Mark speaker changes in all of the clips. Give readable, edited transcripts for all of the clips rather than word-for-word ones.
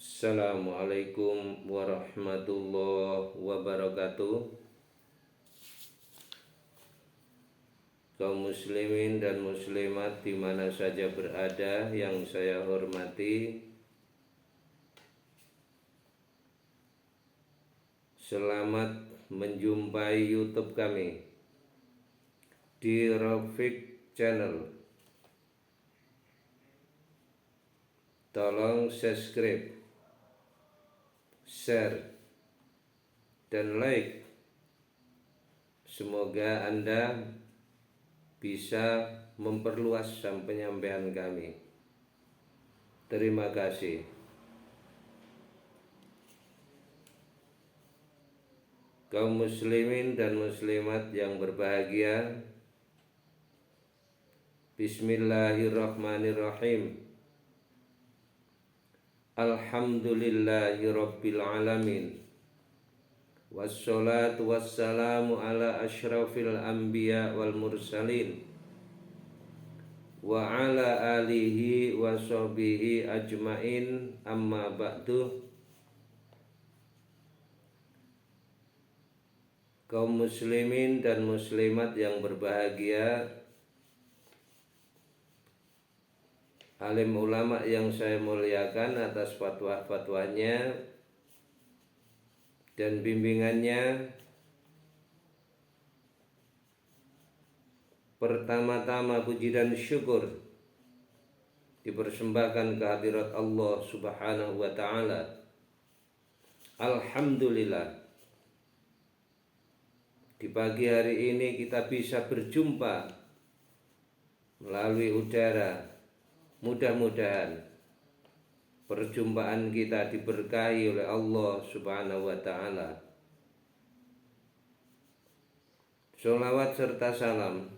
Speaker 1: Assalamualaikum warahmatullahi wabarakatuh. Kaum muslimin dan muslimat di mana saja berada yang saya hormati, selamat menjumpai YouTube kami di Rafiq Channel. Tolong subscribe, share, dan like. Semoga Anda bisa memperluas penyampaian kami. Terima kasih. Kaum muslimin dan muslimat yang berbahagia, Bismillahirrahmanirrahim. Alhamdulillahi rabbil alamin. Wassalatu wassalamu ala asyrafil anbiya wal mursalin wa ala alihi wa sahbihi ajmain, amma ba'du. Kaum muslimin dan muslimat yang berbahagia, alim ulama yang saya muliakan atas fatwa-fatwanya dan bimbingannya. Pertama-tama puji dan syukur dipersembahkan kehadirat Allah Subhanahu wa ta'ala. Alhamdulillah, di pagi hari ini kita bisa berjumpa melalui udara. Mudah-mudahan perjumpaan kita diberkahi oleh Allah Subhanahu wa ta'ala. Sholawat serta salam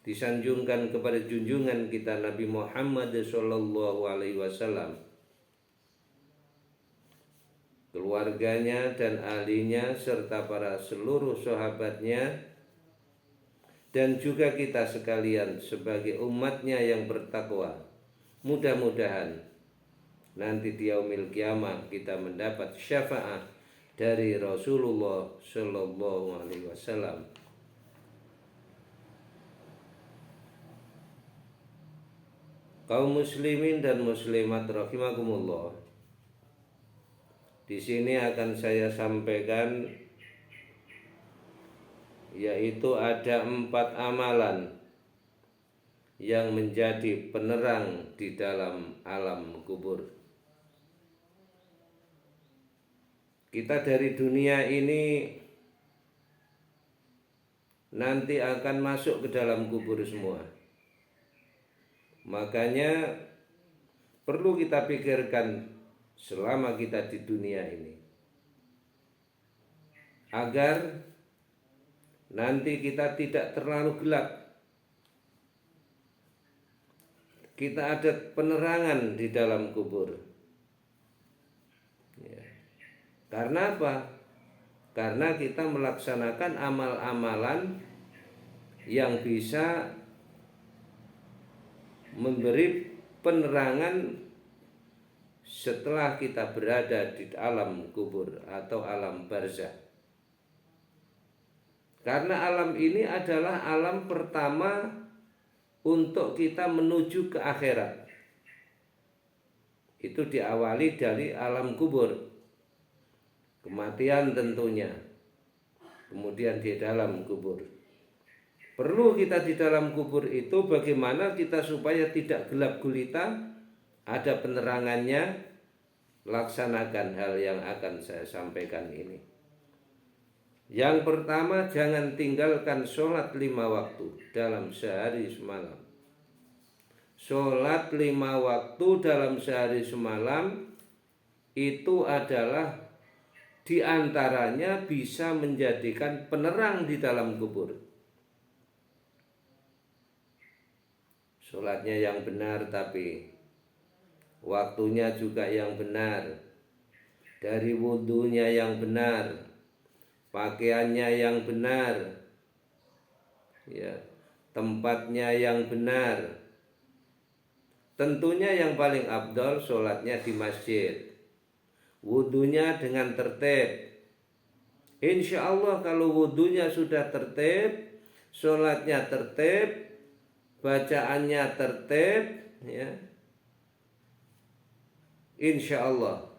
Speaker 1: disanjungkan kepada junjungan kita Nabi Muhammad sallallahu alaihi wasallam, keluarganya dan ahlinya serta para seluruh sahabatnya, dan juga kita sekalian sebagai umatnya yang bertakwa. Mudah-mudahan nanti di yaumil kiamah kita mendapat syafaat dari Rasulullah sallallahu alaihi wasallam. Kaum muslimin dan muslimat rahimakumullah, di sini akan saya sampaikan, yaitu ada 4 amalan yang menjadi penerang di dalam alam kubur. Kita dari dunia ini nanti akan masuk ke dalam kubur semua. Makanya perlu kita pikirkan selama kita di dunia ini, agar nanti kita tidak terlalu gelap. Kita ada penerangan di dalam kubur. Ya. Karena apa? Karena kita melaksanakan amal-amalan yang bisa memberi penerangan setelah kita berada di alam kubur atau alam barzakh. Karena alam ini adalah alam pertama untuk kita menuju ke akhirat. Itu diawali dari alam kubur, kematian tentunya, kemudian di dalam kubur. Perlu kita di dalam kubur itu bagaimana kita supaya tidak gelap gulita, ada penerangannya. Laksanakan hal yang akan saya sampaikan ini. Yang pertama, jangan tinggalkan sholat 5 waktu dalam sehari semalam. Sholat 5 waktu dalam sehari semalam itu adalah diantaranya bisa menjadikan penerang di dalam kubur. Sholatnya yang benar, tapi waktunya juga yang benar, dari wudhunya yang benar, pakaiannya yang benar, ya, tempatnya yang benar. Tentunya yang paling afdol sholatnya di masjid. wudunya dengan tertib. Insya Allah kalau wudunya sudah tertib, sholatnya tertib, bacaannya tertib, ya, insya Allah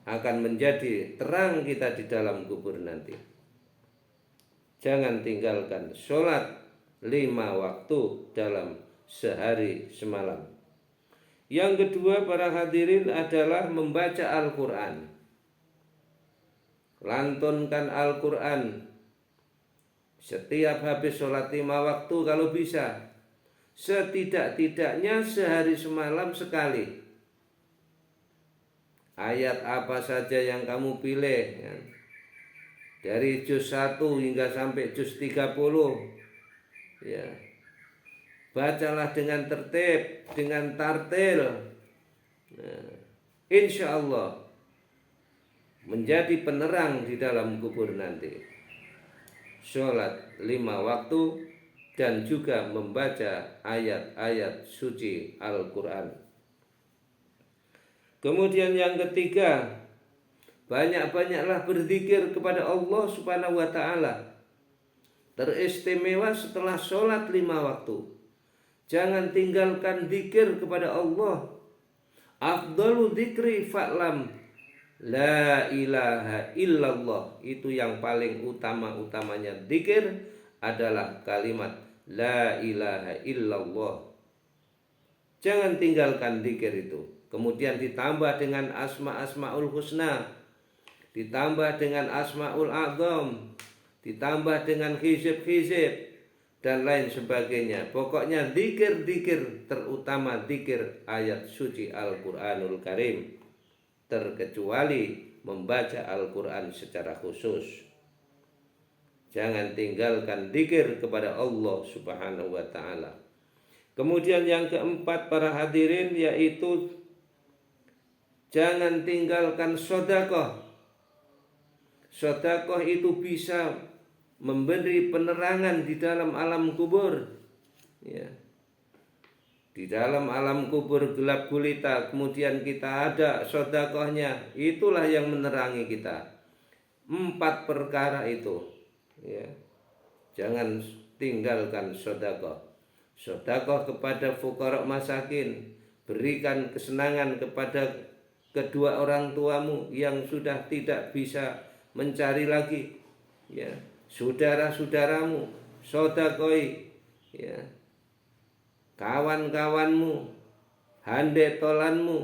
Speaker 1: akan menjadi terang kita di dalam kubur nanti. Jangan tinggalkan sholat 5 waktu dalam sehari semalam. Yang kedua para hadirin adalah membaca Al-Quran. Lantunkan Al-Quran setiap habis sholat 5 waktu kalau bisa. Setidak-tidaknya sehari semalam sekali. Ayat apa saja yang kamu pilih, ya. Dari juz 1 hingga sampai juz 30, ya. Bacalah dengan tertib, dengan tartil. Nah, insya Allah menjadi penerang di dalam kubur nanti. Sholat 5 waktu dan juga membaca ayat-ayat suci Al-Quran. Kemudian yang ketiga, banyak-banyaklah berzikir kepada Allah Subhanahu wa ta'ala. Teristimewa setelah sholat 5 waktu, jangan tinggalkan zikir kepada Allah. Afdalu dzikri fa'lam la ilaha illallah. Itu yang paling utama-utamanya zikir adalah kalimat la ilaha illallah. Jangan tinggalkan zikir itu. Kemudian ditambah dengan asma'ul husna, ditambah dengan asma'ul a'zam, ditambah dengan hizib-hizib dan lain sebagainya. Pokoknya zikir-zikir, terutama zikir ayat suci Al-Quranul Karim, terkecuali membaca Al-Quran secara khusus. Jangan tinggalkan zikir kepada Allah Subhanahu wa ta'ala. Kemudian yang keempat para hadirin, yaitu jangan tinggalkan sedekah. Sedekah itu bisa memberi penerangan di dalam alam kubur, ya. Di dalam alam kubur gelap gulita, kemudian kita ada sedekahnya, itulah yang menerangi kita. 4 perkara itu, ya. Jangan tinggalkan sedekah. Sedekah kepada fuqara masakin, berikan kesenangan kepada kedua orang tuamu yang sudah tidak bisa mencari lagi, ya. Saudara-saudaramu sedekah, ya. Kawan-kawanmu, handetolanmu,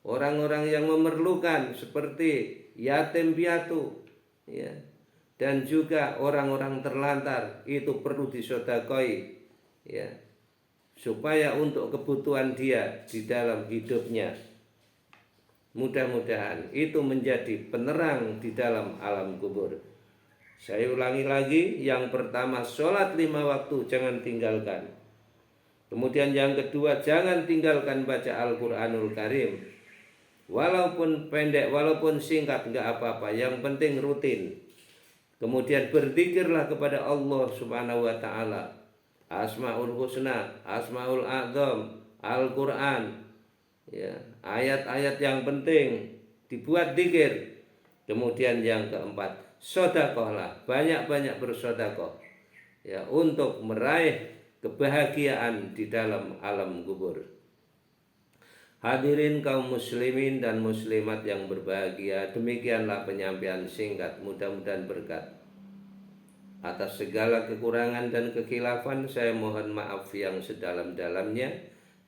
Speaker 1: orang-orang yang memerlukan seperti yatim piatu, ya. Dan juga orang-orang terlantar, itu perlu disedekahi, ya, supaya untuk kebutuhan dia di dalam hidupnya. Mudah-mudahan itu menjadi penerang di dalam alam kubur. Saya ulangi lagi, yang pertama sholat 5 waktu jangan tinggalkan. Kemudian yang kedua, jangan tinggalkan baca Al-Quranul Karim. Walaupun pendek, walaupun singkat, enggak apa-apa, yang penting rutin. Kemudian berzikirlah kepada Allah Subhanahu wa ta'ala. Asma'ul husna, Asma'ul a'zam, Al-Quran, ya, ayat-ayat yang penting dibuat zikir. Kemudian yang keempat, sedekahlah, banyak-banyak bersedekah, ya, untuk meraih kebahagiaan di dalam alam kubur. Hadirin kaum muslimin dan muslimat yang berbahagia, demikianlah penyampaian singkat, mudah-mudahan berkat. Atas segala kekurangan dan kekhilafan saya mohon maaf yang sedalam-dalamnya,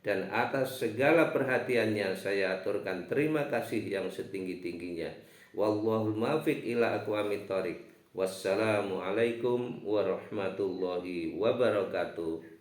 Speaker 1: dan atas segala perhatiannya saya aturkan terima kasih yang setinggi-tingginya. Wallahul muwaffiq ila aqwamit thoriq. Wassalamualaikum warahmatullahi wabarakatuh.